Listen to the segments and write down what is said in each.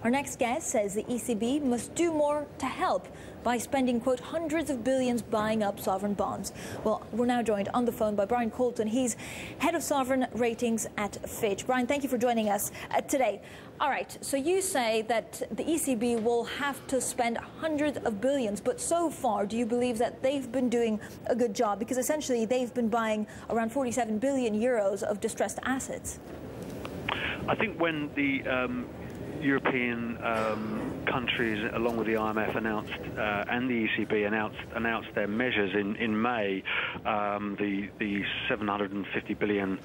Our next guest says the ECB must do more to help by spending, quote, hundreds of billions buying up sovereign bonds. Well, we're now joined on the phone by Brian Coulton. He's head of sovereign ratings at Fitch. Brian, thank you for joining us today. All right, so you say that the ECB will have to spend hundreds of billions, but so far, do you believe that they've been doing a good job? Because essentially, they've been buying around 47 billion euros of distressed assets. I think when the European countries, along with the IMF, announced and the ECB announced their measures in May, the 750 billion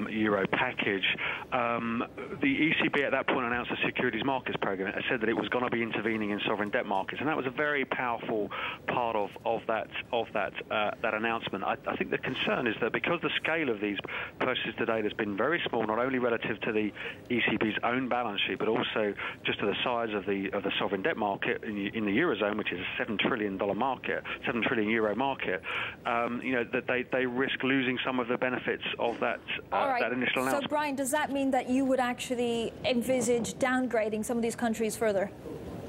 euro package. The ECB at that point announced a securities markets program. It said that it was going to be intervening in sovereign debt markets, and that was a very powerful part of that announcement. I think the concern is that because the scale of these purchases to date has been very small, not only relative to the ECB's own balance sheet, but also just to the size of the sovereign debt market in the Eurozone, which is a $7 trillion market, €7 trillion market, that they risk losing some of the benefits of that that initial announcement. So, Brian, does that mean that you would actually envisage downgrading some of these countries further?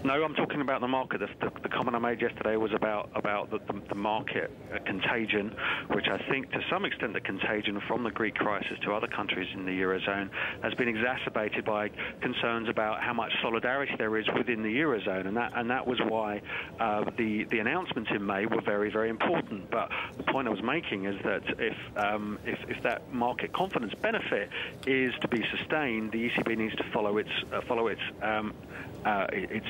No, I'm talking about the market. The comment I made yesterday was about the market contagion, which I think to some extent the contagion from the Greek crisis to other countries in the Eurozone has been exacerbated by concerns about how much solidarity there is within the Eurozone, and that was why the announcements in May were very, very important. But the point I was making is that if that market confidence benefit is to be sustained, the ECB needs to follow its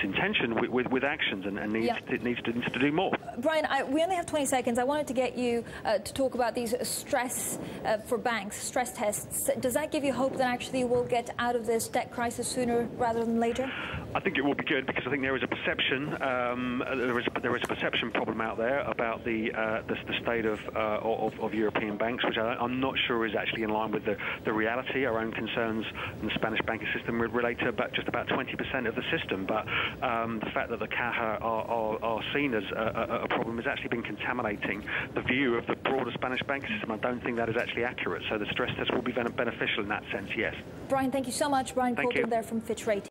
intention with actions and needs to do more. Brian, we only have 20 seconds. I wanted to get you to talk about these stress for banks, stress tests. Does that give you hope that actually we'll get out of this debt crisis sooner rather than later? I think it will be good because I think there is a perception there is a perception problem out there about the state of European banks, which I'm not sure is actually in line with the reality. Our own concerns in the Spanish banking system relate to just about 20% of the system, but the fact that the Caja are seen as a problem has actually been contaminating the view of the broader Spanish banking system. I don't think that is actually accurate. So the stress test will be beneficial in that sense, yes. Brian, thank you so much. Brian Coulton there from Fitch Ratings.